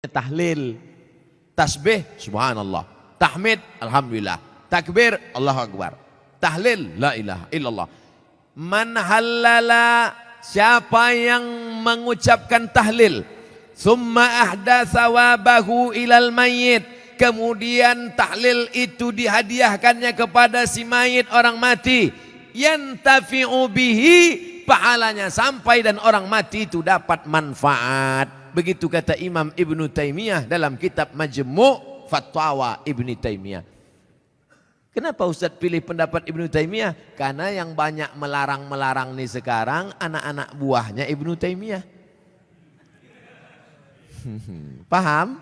tahlil, tasbih, subhanallah, tahmid, alhamdulillah, takbir, Allahu akbar, tahlil, la ilaha illallah. Man halala, siapa yang mengucapkan tahlil, summa ahda sawabahu ilal mayyit, kemudian tahlil itu dihadiahkannya kepada si mayit, orang mati, yantafi'u bihi, pahalanya sampai dan orang mati itu dapat manfaat. Begitu kata Imam Ibnu Taimiyah dalam kitab Majmu' Fatwa Ibnu Taimiyah. Kenapa Ustaz pilih pendapat Ibnu Taimiyah? Karena yang banyak melarang-melarang nih sekarang anak-anak buahnya Ibnu Taimiyah. Paham?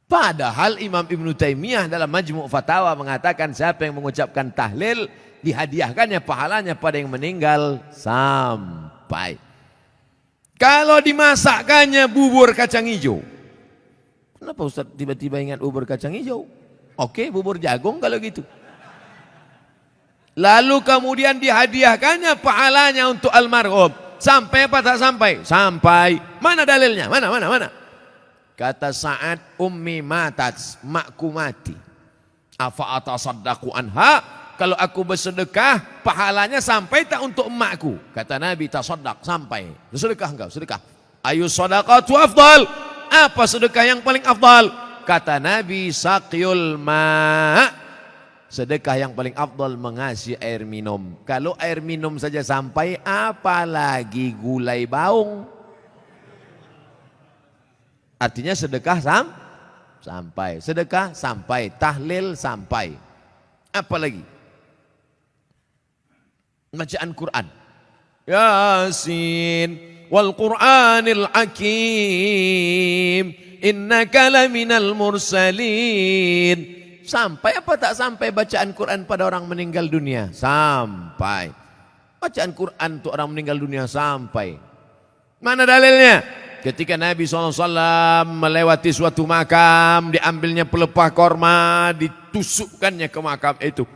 Padahal Imam Ibnu Taimiyah dalam Majmu' Fatawa mengatakan siapa yang mengucapkan tahlil dihadiahkannya pahalanya pada yang meninggal sampai. Kalau dimasakkannya bubur kacang hijau. Kenapa Ustaz tiba-tiba ingat bubur kacang hijau? Oke, bubur jagung kalau gitu. Lalu kemudian dihadiahkannya pahalanya untuk almarhum. Sampai apa tak sampai? Sampai. Mana dalilnya? Mana? Kata Sa'ad, ummi matat, makku mati. Afa atasaddaqu anha? Kalau aku bersedekah, pahalanya sampai tak untuk emakku? Kata Nabi, tasaddaq, sampai. Sedekah enggak? Sedekah. Ayu sadaqatu afdal. Apa sedekah yang paling afdal? Kata Nabi, saqyul ma'. Sedekah yang paling afdal mengasih air minum. Kalau air minum saja sampai, apalagi gulai baung. Artinya sedekah sampai. Sedekah sampai. Tahlil sampai. Apa lagi? Bacaan Quran. Yasin wal Qur'anil Hakim innaka laminal mursalin. Sampai apa tak sampai bacaan Quran pada orang meninggal dunia? Sampai. Bacaan Quran untuk orang meninggal dunia sampai. Mana dalilnya? Ketika Nabi SAW melewati suatu makam, diambilnya pelepah korma, ditusukkannya ke makam itu.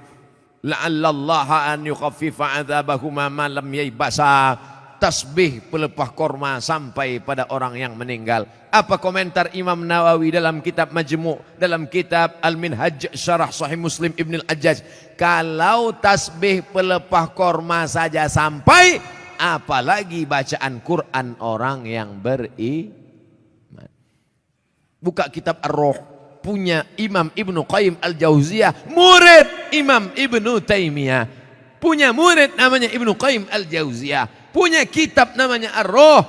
La'allallaha an yukhaffifa adzabahuma ma lam yaybasa. Tasbih pelepah korma sampai pada orang yang meninggal. Apa komentar Imam Nawawi dalam kitab Majmu', dalam kitab Al-Minhaj Syarah Sahih Muslim Ibn Al-Ajjaj? Kalau tasbih pelepah korma saja sampai, apalagi bacaan Quran orang yang beriman. Buka kitab Ar-Ruh, punya Imam Ibnu Qayyim Al-Jauziyah, murid Imam Ibnu Taimiyah. Punya murid namanya Ibnu Qayyim Al-Jauziyah, punya kitab namanya Ar-Ruh.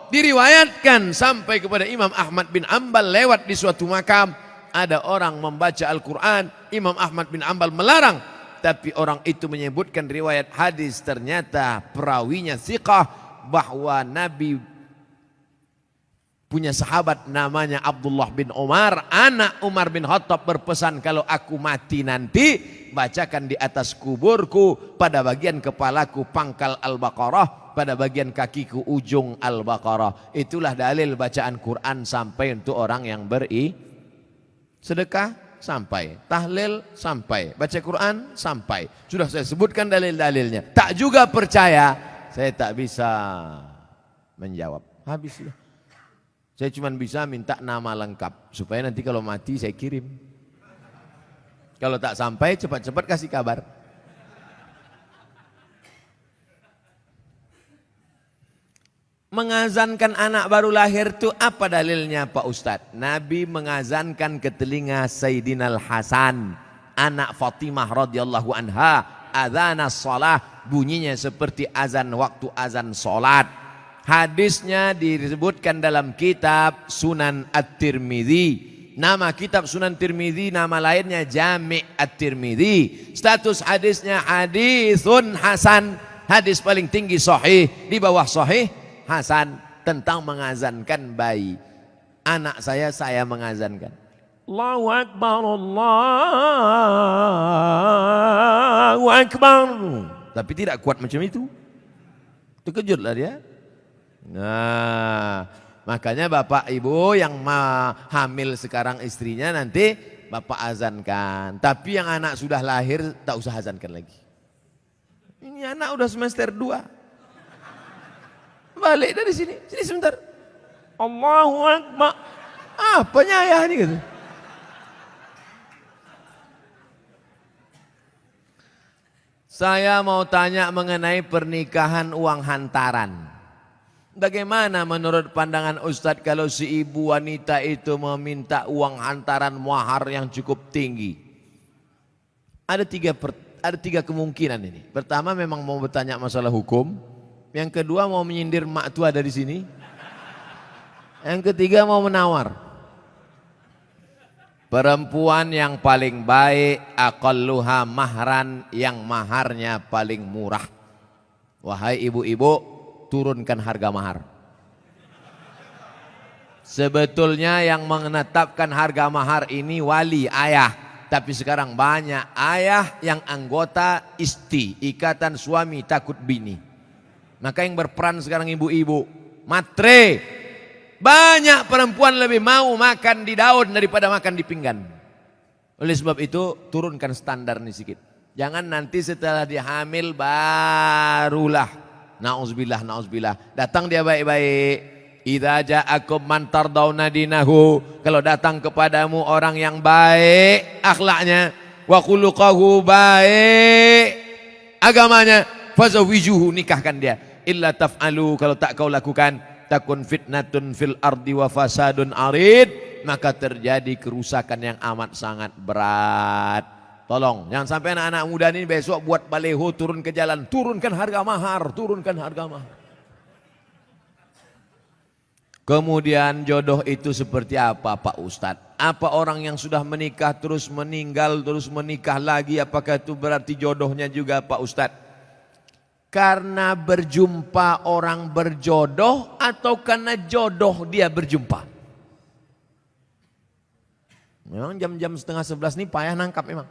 Diriwayatkan sampai kepada Imam Ahmad bin Ambal lewat di suatu makam, ada orang membaca Al-Quran. Imam Ahmad bin Ambal melarang, tapi orang itu menyebutkan riwayat hadis, ternyata perawinya thiqah, bahwa Nabi punya sahabat namanya Abdullah bin Umar, anak Umar bin Khattab, berpesan, kalau aku mati nanti, bacakan di atas kuburku, pada bagian kepalaku pangkal Al-Baqarah, pada bagian kakiku ujung Al-Baqarah. Itulah dalil bacaan Quran sampai untuk orang yang sedekah sampai, tahlil sampai, baca Quran sampai. Sudah saya sebutkan dalil-dalilnya. Tak juga percaya, saya tak bisa menjawab. Habis sudah. Saya cuma bisa minta nama lengkap supaya nanti kalau mati saya kirim. Kalau tak sampai, cepat-cepat kasih kabar. Mengazankan anak baru lahir itu apa dalilnya Pak Ustadz? Nabi mengazankan ke telinga Sayyidina Al-Hasan, anak Fatimah radhiyallahu anha, adzana shalah, bunyinya seperti azan waktu azan salat. Hadisnya disebutkan dalam kitab Sunan At-Tirmidzi. Nama kitab Sunan Tirmidzi, nama lainnya Jami' At-Tirmidzi. Status hadisnya hadisun hasan, hadis paling tinggi sahih, di bawah sahih hasan, tentang mengazankan bayi. Anak saya mengazankan. Allahu Akbar, Allahu Akbar. Tapi tidak kuat macam itu. Terkejutlah dia. Nah, makanya bapak ibu yang hamil sekarang istrinya, nanti bapak azankan. Tapi yang anak sudah lahir tak usah azankan lagi. Ini anak udah semester 2. Balik dari sini sebentar. Allahu Akbar. Apanya ayah ini gitu? Saya mau tanya mengenai pernikahan uang hantaran. Bagaimana menurut pandangan Ustadz kalau si ibu wanita itu meminta uang hantaran mahar yang cukup tinggi? Ada tiga kemungkinan ini. Pertama memang mau bertanya masalah hukum. Yang kedua mau menyindir mak tua dari sini. Yang ketiga mau menawar. Perempuan yang paling baik, aqalluha mahran, yang maharnya paling murah. Wahai ibu-ibu, turunkan harga mahar. Sebetulnya yang menetapkan harga mahar ini wali, ayah. Tapi sekarang banyak ayah yang anggota isti, ikatan suami takut bini. Maka yang berperan sekarang ibu-ibu, matre. Banyak perempuan lebih mau makan di daun daripada makan di pinggan. Oleh sebab itu turunkan standar nih sedikit. Jangan nanti setelah dia hamil barulah na'udzubillah datang dia baik-baik. Idza ja'akum man tardawna dinahu, kalau datang kepadamu orang yang baik akhlaknya, wa khuluquhu, baik agamanya, fazawijuhu, nikahkan dia. Illa taf'alu, kalau tak kau lakukan, takun fitnatun fil ardi wa fasadun arid, maka terjadi kerusakan yang amat sangat berat. Tolong jangan sampai anak-anak muda ini besok buat baleho turun ke jalan, turunkan harga mahar, turunkan harga mahar. Kemudian jodoh itu seperti apa Pak Ustadz? Apa orang yang sudah menikah terus meninggal terus menikah lagi, apakah itu berarti jodohnya juga Pak Ustadz? Karena berjumpa orang berjodoh atau karena jodoh dia berjumpa? Memang jam-jam setengah 11 ini payah nangkap memang.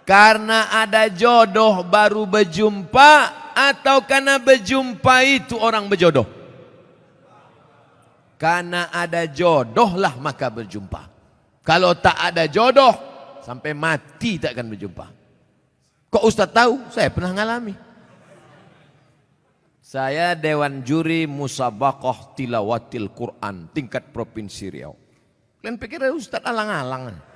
Karena ada jodoh baru berjumpa atau karena berjumpa itu orang berjodoh? Karena ada jodoh lah maka berjumpa. Kalau tak ada jodoh sampai mati tak akan berjumpa. Kok Ustaz tahu? Saya pernah ngalami. Saya Dewan Juri Musabaqah Tilawatil Quran tingkat Provinsi Riau. Kalian pikir Ustaz alang-alang?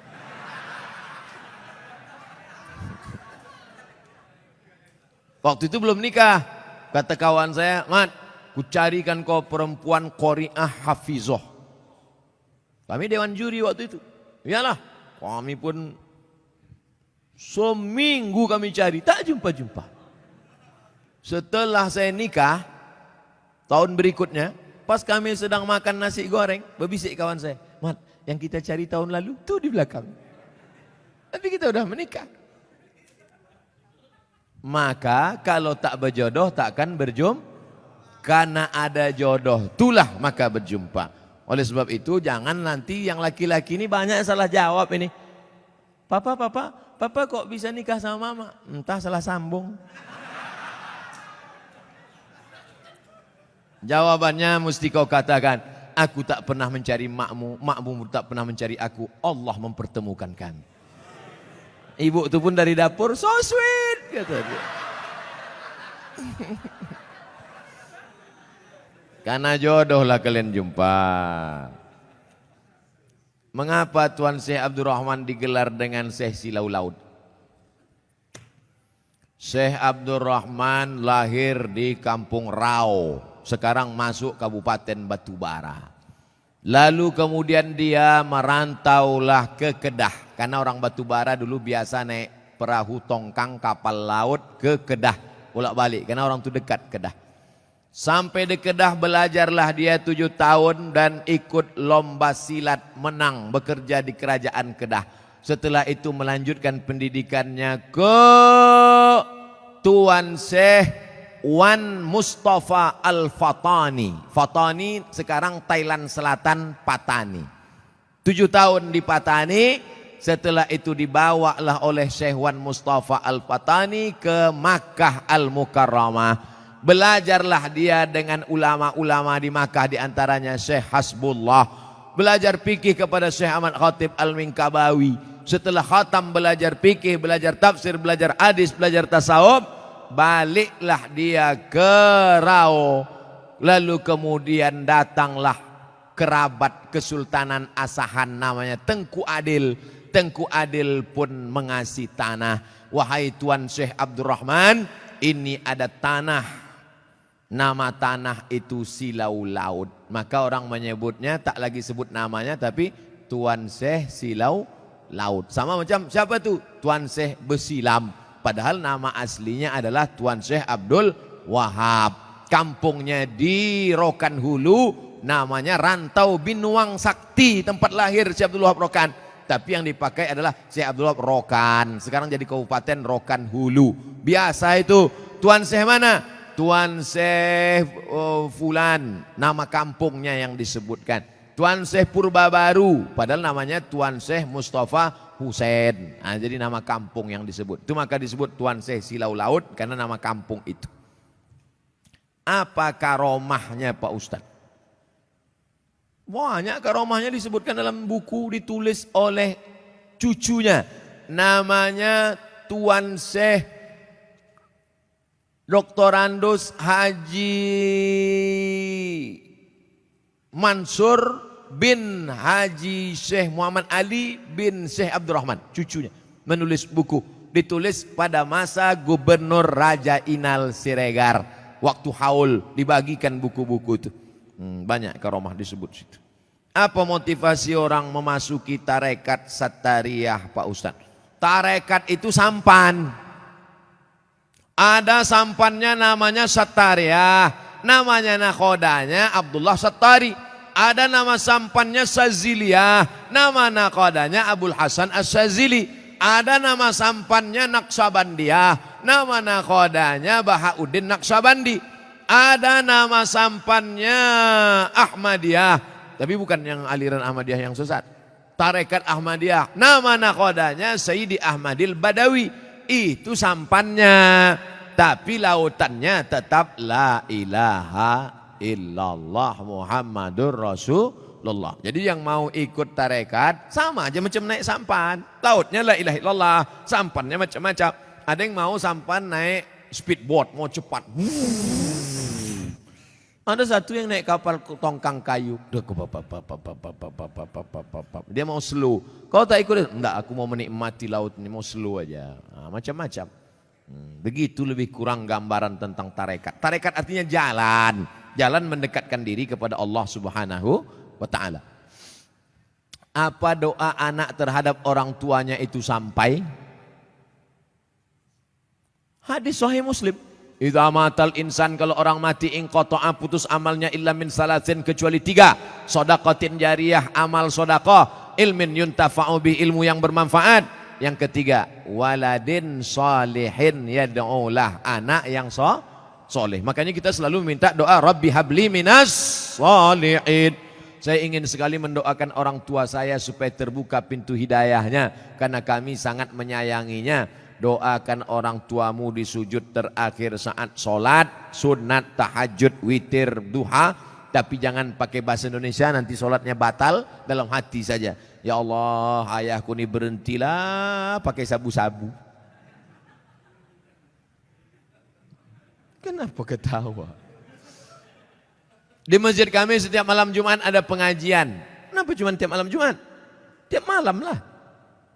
Waktu itu belum nikah. Kata kawan saya, Mat, ku carikan kau perempuan qari'ah hafizoh. Kami Dewan Juri waktu itu. Iyalah, kami pun seminggu kami cari, tak jumpa-jumpa. Setelah saya nikah, tahun berikutnya, pas kami sedang makan nasi goreng, berbisik kawan saya, Mat, yang kita cari tahun lalu, tuh di belakang. Tapi kita udah menikah. Maka kalau tak berjodoh, tak akan berjumpa. Karena ada jodoh, itulah maka berjumpa. Oleh sebab itu, jangan nanti yang laki-laki ini banyak salah jawab ini. Papa kok bisa nikah sama mama? Entah salah sambung. Jawabannya mesti kau katakan, aku tak pernah mencari makmu, makmu tak pernah mencari aku, Allah mempertemukan kami. Ibu itu pun dari dapur, so sweet, kata dia. Karena jodoh lah kalian jumpa. Mengapa Tuan Syekh Abdurrahman digelar dengan Syekh Silau Laut? Syekh Abdurrahman lahir di Kampung Rau, sekarang masuk Kabupaten Batubara. Lalu kemudian dia merantaulah ke Kedah, karena orang Batubara dulu biasa naik perahu tongkang kapal laut ke Kedah, bolak-balik, karena orang itu dekat Kedah. Sampai di Kedah belajarlah dia 7 tahun dan ikut lomba silat, menang, bekerja di kerajaan Kedah. Setelah itu melanjutkan pendidikannya ke Tuan Syekh Wan Mustafa Al-Fatani. Fatani sekarang Thailand Selatan, Patani. 7 tahun di Patani, setelah itu dibawalah oleh Syekh Wan Mustafa Al-Fatani ke Makkah Al-Mukarramah. Belajarlah dia dengan ulama-ulama di Makkah, di antaranya Syekh Hasbullah. Belajar fikih kepada Syekh Ahmad Khatib Al-Minkabawi. Setelah khatam belajar fikih, belajar tafsir, belajar hadis, belajar tasawuf, baliklah dia ke Rao. Lalu kemudian datanglah kerabat Kesultanan Asahan namanya Tengku Adil. Tengku Adil pun mengasih tanah. Wahai Tuan Syekh Abdurrahman, ini ada tanah. Nama tanah itu Silau Laut. Maka orang menyebutnya tak lagi sebut namanya tapi Tuan Syekh Silau Laut. Sama macam siapa tu? Tuan Syekh Besilam. Padahal nama aslinya adalah Tuan Syekh Abdul Wahab. Kampungnya di Rokan Hulu, namanya Rantau Binuang Sakti, tempat lahir Syekh Abdul Wahab Rokan. Tapi yang dipakai adalah Syekh Abdul Wahab Rokan. Sekarang jadi Kabupaten Rokan Hulu. Biasa itu. Tuan Syekh mana? Tuan Syekh Fulan, nama kampungnya yang disebutkan. Tuan Syekh Purba Baru, padahal namanya Tuan Syekh Mustafa Husain. Nah, jadi nama kampung yang disebut. Itu maka disebut Tuan Syekh Silau Laut karena nama kampung itu. Apa karomahnya Pak Ustadz? Banyak karomahnya disebutkan dalam buku ditulis oleh cucunya. Namanya Tuan Syekh Doktorandus Haji Mansur bin Haji Syekh Muhammad Ali bin Syekh Abdurrahman. Cucunya menulis buku. Ditulis pada masa Gubernur Raja Inal Siregar. Waktu haul dibagikan buku-buku itu. Banyak karomah disebut situ. Apa motivasi orang memasuki tarekat Sattariyah Pak Ustadz? Tarekat itu sampan. Ada sampannya namanya Sattariyah. Namanya nakhodanya Abdullah Sattari. Ada nama sampannya Saziliyah. Nama nakhodanya Abul Hasan As-Sazili. Ada nama sampannya Naqsabandiyah. Nama nakhodanya Bahauddin Naqsabandi. Ada nama sampannya Ahmadiyah. Tapi bukan yang aliran Ahmadiyah yang sesat. Tarekat Ahmadiyah. Nama nakhodanya Sayyidi Ahmadil Badawi. Itu sampannya. Tapi lautannya tetap La ilaha illallah Muhammadur Rasulullah. Jadi yang mau ikut tarekat sama aja macam naik sampan. Lautnya La ilaha illallah. Sampannya macam-macam. Ada yang mau sampan naik speedboat, mau cepat. Ada satu yang naik kapal tongkang kayu. Dia mau slow. Kau tak ikut? Enggak, aku mau menikmati laut ini, mau slow aja. Nah, macam-macam. Begitu lebih kurang gambaran tentang tarekat. Tarekat artinya jalan. Jalan mendekatkan diri kepada Allah Subhanahu wa ta'ala. Apa doa anak terhadap orang tuanya itu sampai? Hadis Sahih Muslim. Idza matal insan, kalau orang mati inqata'a, putus amalnya illa min salasin, kecuali 3. Shadaqatin jariyah, amal sedekah, ilmin yuntafa'u bi, ilmu yang bermanfaat. Yang ketiga, waladin salihin yad'ulah, anak yang soleh. Makanya kita selalu minta doa Rabbi habli minas salihin. Saya ingin sekali mendoakan orang tua saya supaya terbuka pintu hidayahnya karena kami sangat menyayanginya. Doakan orang tuamu di sujud terakhir saat sholat, sunat, tahajud, witir, duha. Tapi jangan pakai bahasa Indonesia, nanti sholatnya batal. Dalam hati saja. Ya Allah, ayahku ini berhentilah pakai sabu-sabu. Kenapa ketawa? Di masjid kami setiap malam Jumat ada pengajian. Kenapa cuma tiap malam Jumat? Tiap malam lah.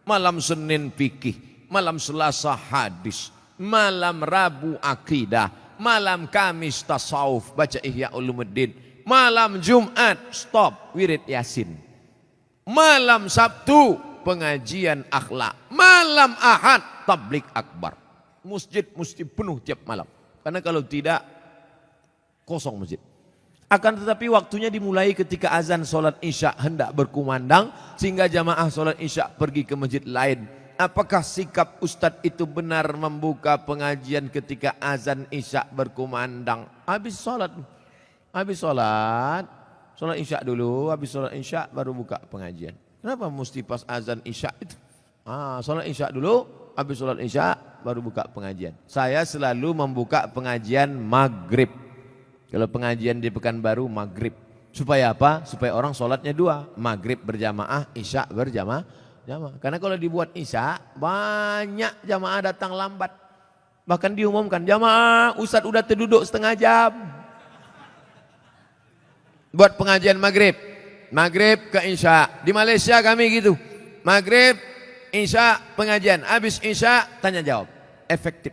Malam Senin fikih. Malam Selasa hadis, malam Rabu akidah, malam Kamis tasawuf, baca Ihya Ulumuddin, malam Jumat stop wirid Yasin, malam Sabtu pengajian akhlak, malam Ahad tablik akbar. Masjid mesti penuh tiap malam, karena kalau tidak kosong masjid. Akan tetapi waktunya dimulai ketika azan sholat isya hendak berkumandang, sehingga jamaah sholat isya pergi ke masjid lain. Apakah sikap Ustadz itu benar membuka pengajian ketika azan isya berkumandang? Habis sholat isya dulu, habis sholat isya baru buka pengajian. Kenapa mesti pas azan isya itu? Sholat isya dulu, habis sholat isya baru buka pengajian. Saya selalu membuka pengajian maghrib. Kalau pengajian di Pekanbaru maghrib. Supaya apa? Supaya orang sholatnya 2. Maghrib berjamaah, isya berjamaah. Karena kalau dibuat isya, banyak jamaah datang lambat. Bahkan diumumkan, jamaah Ustadz udah terduduk setengah jam. Buat pengajian maghrib. Maghrib ke Isya. Di Malaysia kami gitu. Maghrib, Isya, pengajian. Habis Isya, tanya jawab. Efektif.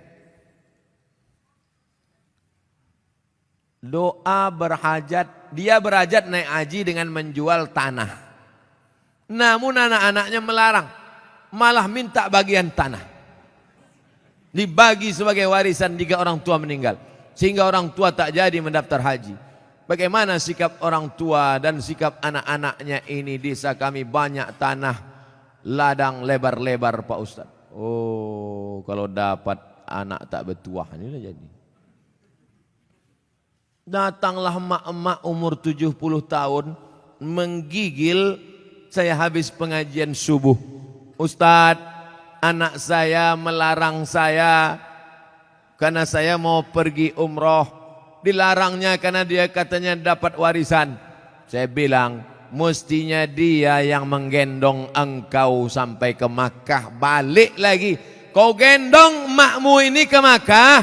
Doa berhajat. Dia berhajat naik haji dengan menjual tanah. Namun anak-anaknya melarang. Malah minta bagian tanah. Dibagi sebagai warisan jika orang tua meninggal. Sehingga orang tua tak jadi mendaftar haji. Bagaimana sikap orang tua dan sikap anak-anaknya ini? Desa kami banyak tanah ladang lebar-lebar Pak Ustaz. Oh, kalau dapat anak tak bertuah ini dah jadi. Datanglah emak-emak umur 70 tahun menggigil saya habis pengajian subuh. Ustaz, anak saya melarang saya karena saya mau pergi umroh. Dilarangnya karena dia katanya dapat warisan. Saya bilang, mestinya dia yang menggendong engkau sampai ke Makkah. Balik lagi. Kau gendong makmu ini ke Makkah.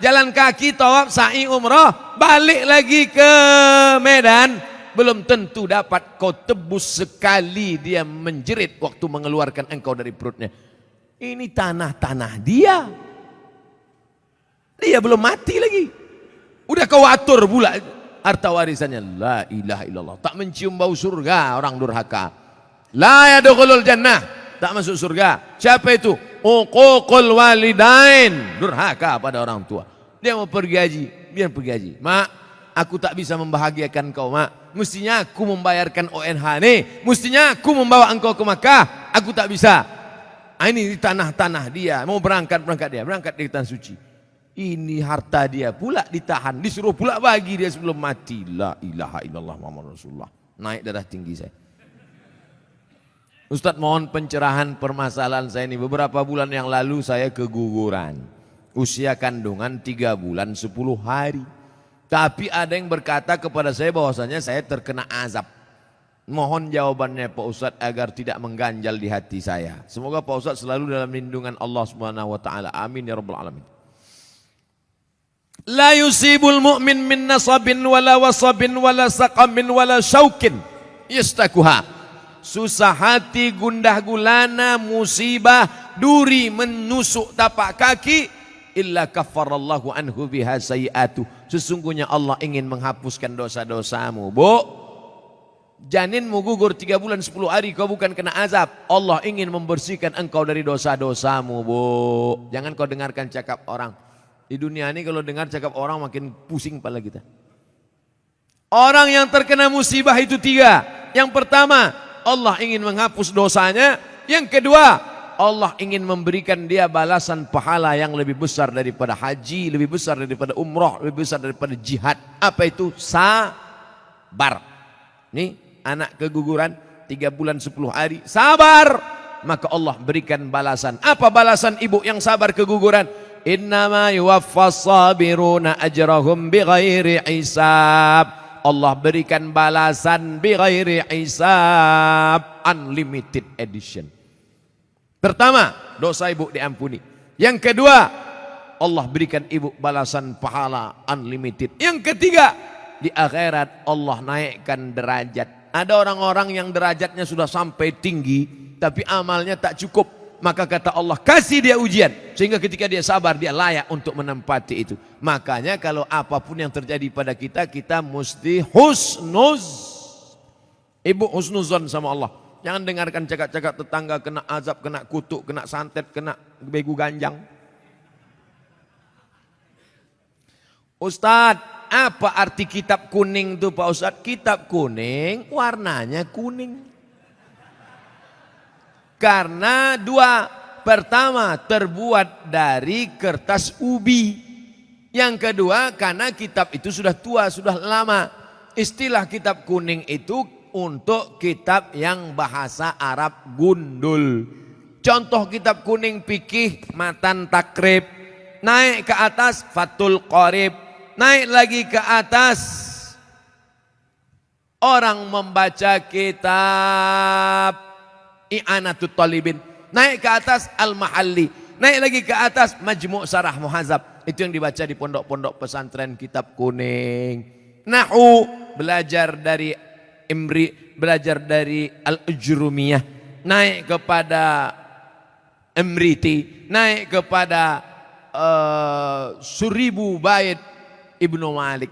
Jalan kaki, tawaf, sa'i, umroh. Balik lagi ke Medan. Belum tentu dapat. Kau tebus sekali dia menjerit waktu mengeluarkan engkau dari perutnya. Ini tanah-tanah dia. Dia belum mati lagi. Udah kau atur pula harta warisannya. La ilaha illallah. Tak mencium bau surga orang durhaka. La yadkhulul jannah. Tak masuk surga. Siapa itu? Uququl walidain. Durhaka pada orang tua. Dia mau pergi haji. Biar pergi haji. Mak, aku tak bisa membahagiakan kau, mak. Mestinya aku membayarkan ONH nih. Mestinya aku membawa engkau ke Makkah. Aku tak bisa. Ini di tanah-tanah dia. Mau berangkat dia. Berangkat di tanah suci. Ini harta dia pula ditahan, disuruh pula bagi dia sebelum mati. La ilaha illallah Muhammad Rasulullah. Naik darah tinggi saya. Ustadz mohon pencerahan permasalahan saya ini. Beberapa bulan yang lalu saya keguguran. Usia kandungan 3 bulan 10 hari. Tapi ada yang berkata kepada saya bahwasanya saya terkena azab. Mohon jawabannya Pak Ustadz agar tidak mengganjal di hati saya. Semoga Pak Ustadz selalu dalam lindungan Allah Subhanahu wa taala. Amin ya rabbal alamin. La yusibul mu'min min nasabin wala wasabin wala saqamin wala syaukin yastakuha. Susah hati, gundah gulana, musibah, duri menusuk tapak kaki, illa kaffarallahu anhu biha sayiatu. Sesungguhnya Allah ingin menghapuskan dosa-dosamu. Bu, janinmu gugur 3 bulan 10 hari, kau bukan kena azab. Allah ingin membersihkan engkau dari dosa-dosamu, bu. Jangan kau dengarkan cakap orang. Di dunia ini kalau dengar cakap orang makin pusing kepala kita. Orang yang terkena musibah itu 3. Yang pertama, Allah ingin menghapus dosanya. Yang kedua, Allah ingin memberikan dia balasan pahala yang lebih besar daripada haji, lebih besar daripada umrah, lebih besar daripada jihad. Apa itu? Sabar. Nih, anak keguguran 3 bulan 10 hari, sabar. Maka Allah berikan balasan. Apa balasan ibu yang sabar keguguran? Innama yuwaffas sabiruna ajrahum bighairi hisab. Allah berikan balasan bighairi hisab. Unlimited edition. Pertama, dosa ibu diampuni. Yang kedua, Allah berikan ibu balasan pahala unlimited. Yang ketiga, di akhirat Allah naikkan derajat. Ada orang-orang yang derajatnya sudah sampai tinggi, tapi amalnya tak cukup. Maka kata Allah, kasih dia ujian. Sehingga ketika dia sabar, dia layak untuk menempati itu. Makanya kalau apapun yang terjadi pada kita, kita mesti husnuzon sama Allah. Jangan dengarkan cakap-cakap tetangga kena azab, kena kutuk, kena santet, kena begu ganjang. Ustadz, apa arti kitab kuning itu Pak Ustadz? Kitab kuning warnanya kuning. Karena 2, pertama terbuat dari kertas ubi. Yang kedua karena kitab itu sudah tua, sudah lama. Istilah kitab kuning itu untuk kitab yang bahasa Arab gundul. Contoh kitab kuning fikih Matan Takrib. Naik ke atas Fathul Qorib. Naik lagi ke atas orang membaca kitab I'anatul Talibin. Naik ke atas Al-Mahalli. Naik lagi ke atas Majmu' Syarah Muhadzab. Itu yang dibaca di pondok-pondok pesantren Kitab Kuning. Nahu belajar dari Imri, belajar dari Al-Ujrumiyah. Naik kepada Imriti, naik kepada Suribu Bait Ibnu Malik,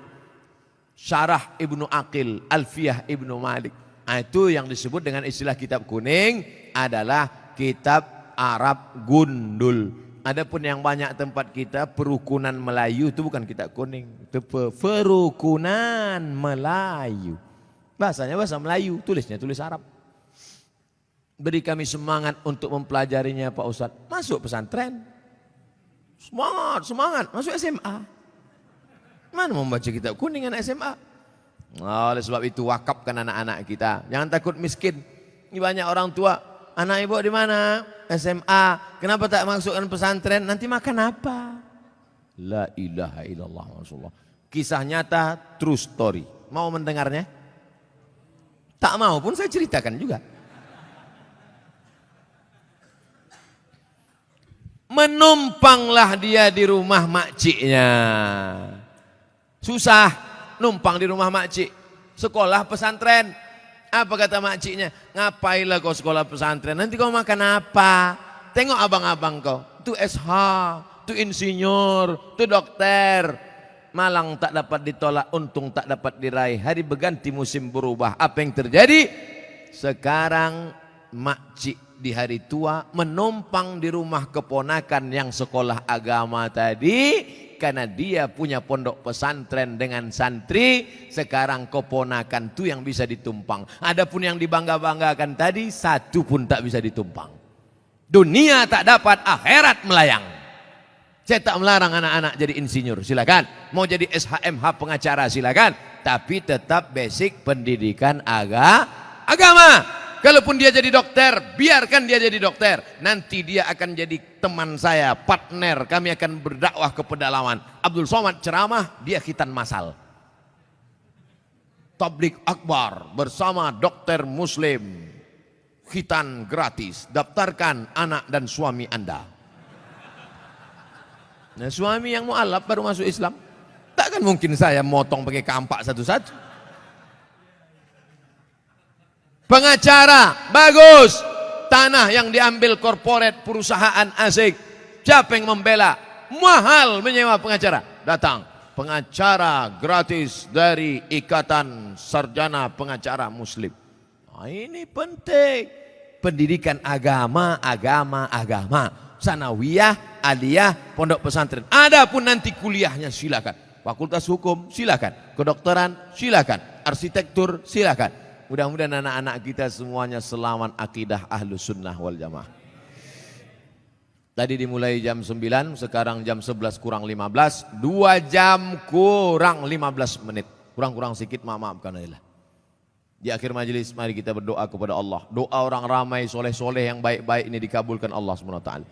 Syarah Ibnu Aqil, Alfiyah Ibnu Malik. Nah, itu yang disebut dengan istilah Kitab Kuning adalah kitab Arab gundul. Adapun yang banyak tempat kita perukunan Melayu itu bukan Kitab Kuning, itu perukunan Melayu. Bahasanya bahasa Melayu, tulisnya tulis Arab. Beri kami semangat untuk mempelajarinya Pak Ustadz. Masuk pesantren. Semangat, semangat. Masuk SMA. Mana membaca Kitab Kuning anak SMA? Oleh sebab itu wakafkan anak-anak kita. Jangan takut miskin. Ini banyak orang tua. Anak ibu di mana? SMA. Kenapa tak masukkan pesantren? Nanti makan apa? La ilaha illallah Rasulullah. Kisah nyata, true story. Mau mendengarnya? Tak mau pun saya ceritakan juga. Menumpanglah dia di rumah makciknya. Susah numpang di rumah makcik. Sekolah pesantren. Apa kata makciknya? Ngapailah kau sekolah pesantren? Nanti kau makan apa? Tengok abang-abang kau. Itu SH, itu insinyur, itu dokter. Malang tak dapat ditolak, untung tak dapat diraih. Hari berganti musim berubah. Apa yang terjadi? Sekarang makcik di hari tua menumpang di rumah keponakan yang sekolah agama tadi. Karena dia punya pondok pesantren dengan santri, sekarang keponakan itu yang bisa ditumpang. Adapun yang dibangga-banggakan tadi, satu pun tak bisa ditumpang. Dunia tak dapat, akhirat melayang. Saya tak melarang anak-anak jadi insinyur, silakan. Mau jadi SHMH pengacara, silakan. Tapi tetap basic pendidikan agama. Kalaupun dia jadi dokter, biarkan dia jadi dokter. Nanti dia akan jadi teman saya, partner. Kami akan berdakwah ke pedalaman. Abdul Somad ceramah, dia khitan masal. Tabligh akbar bersama dokter muslim. Khitan gratis. Daftarkan anak dan suami Anda. Nah, suami yang mu'alaf baru masuk Islam. Takkan mungkin saya motong pakai kampak satu-satu. Pengacara, bagus. Tanah yang diambil korporat perusahaan asing. Siapa yang membela? Mahal menyewa pengacara. Datang. Pengacara gratis dari Ikatan Sarjana Pengacara Muslim. Nah, ini penting. Pendidikan agama. Sanawiyah, aliyah, pondok pesantren. Adapun nanti kuliahnya silakan. Fakultas hukum silakan. Kedokteran silakan. Arsitektur silakan. Mudah-mudahan anak-anak kita semuanya selamat akidah Ahlus Sunnah wal Jamaah. Tadi dimulai jam 9, sekarang jam 11 kurang 15. 2 jam kurang 15 menit. Kurang-kurang sedikit, maafkan Allah. Di akhir majelis mari kita berdoa kepada Allah. Doa orang ramai soleh-soleh yang baik-baik ini dikabulkan Allah SWT.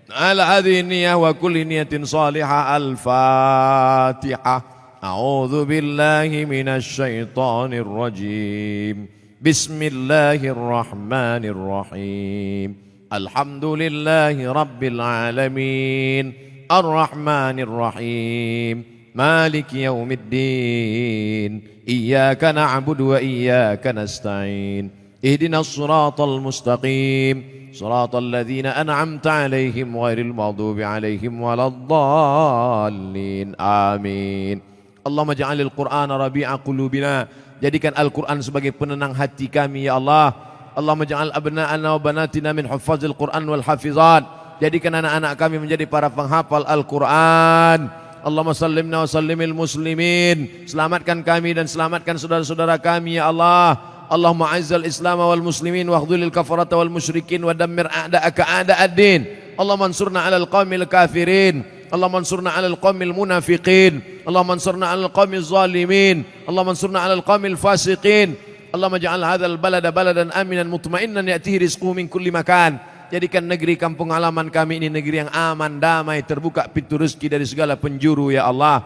Ala hadhihi niyah wa kulli niyatin salihah. Al-Fatihah. أعوذ بالله من الشيطان الرجيم بسم الله الرحمن الرحيم الحمد لله رب العالمين الرحمن الرحيم مالك يوم الدين إياك نعبد وإياك نستعين اهدنا الصراط المستقيم صراط الذين أنعمت عليهم غير المغضوب عليهم ولا الضالين آمين. Allahumma ja'alil Qur'ana rabi'a qulubina. Jadikan Al-Quran sebagai penenang hati kami ya Allah. Allahumma ja'al abna'ana wa banatina min huffazil Qur'an wal hafizat. Jadikan anak-anak kami menjadi para penghafal Al-Quran. Allahumma sallimna wa sallimil muslimin. Selamatkan kami dan selamatkan saudara-saudara kami ya Allah. Allahumma a'izzal Islam wal muslimin wa akhdhulil kafarata wal musyrikin wa dammir a'da'aka a'da'ad-din. Allahumma ansurna 'alal qaumil kafirin. Allahumma ansurna 'alal qaumil munafiqin. Allahumma ansurna 'alal qaumil zalimin. Allahumma ansurna 'alal qaumil fasiqin. Allahumma ja'al hadzal balada baladan aminan mutmainnan ya'tihi rizquhu min kulli makan. Jadikan negeri kampung halaman kami ini negeri yang aman, damai, terbuka pintu rezeki dari segala penjuru ya Allah.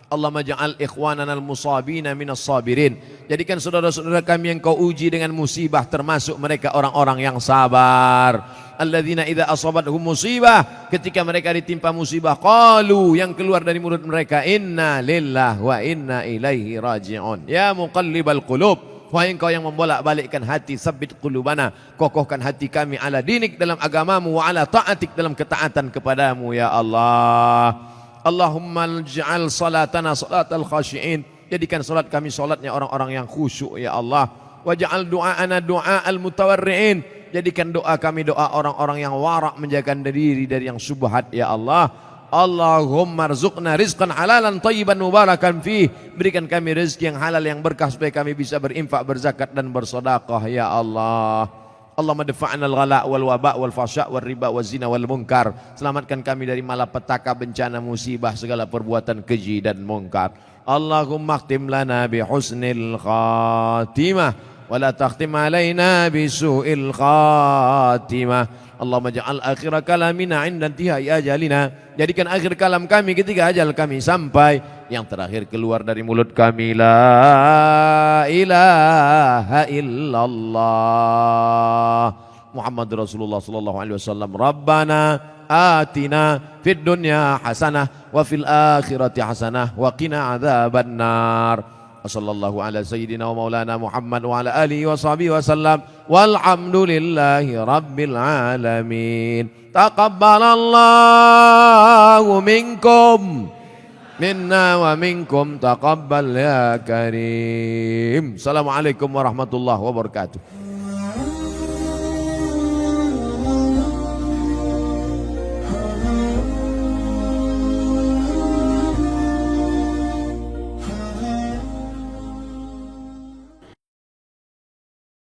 Allahumma ja'al ikhwanana al-musabina minas sabirin. Jadikan saudara-saudara kami yang kau uji dengan musibah termasuk mereka orang-orang yang sabar. Alladzina idza asabathum musibah, ketika mereka ditimpa musibah, qalu, yang keluar dari mulut mereka, inna lillahi wa inna ilaihi raji'un. Ya muqallibal qulub, wahai engkau yang membolak-balikkan hati, sabbit qulubana, kokohkan hati kami ala dinik, dalam agamamu, wa ala ta'atik, dalam ketaatan kepadamu ya Allah. Allahumma ij'al salatana salatal khashi'in, jadikan salat kami salatnya orang-orang yang khusyuk ya Allah. Waj'al du'aana du'aal mutawarri'in, jadikan doa kami doa orang-orang yang warak, menjaga diri dari yang syubhat ya Allah. Allahumma rzuqna rizqan halalan thayyiban mubarakan fih, berikan kami rezeki yang halal yang berkah supaya kami bisa berinfak, berzakat dan bersedekah ya Allah. Allahumma dafa'na al-ghala wal waba wal fasya wal riba wal zina wal munkar, selamatkan kami dari malapetaka, bencana, musibah, segala perbuatan keji dan munkar. Allahumma khtim lana bi husnil khatimah wa la takhtim alaina bi su'il khatimah. Allahumma ja'al akhir kalamina 'inda intihai ajalina, jadikan akhir kalam kami ketika ajal kami sampai, yang terakhir keluar dari mulut kami la ilaha illallah Muhammad Rasulullah sallallahu alaihi wasallam. Rabbana atina fid dunya hasanah wa fil akhirati hasanah wa qina adzabannar. Wassallallahu ala sayyidina wa maulana Muhammad wa ala alihi wa sahbihi wasallam, walhamdulillahi rabbil alamin. Taqabbalallahu minkum minna wa minkum, taqabbal ya karim. Assalamualaikum warahmatullahi wabarakatuh.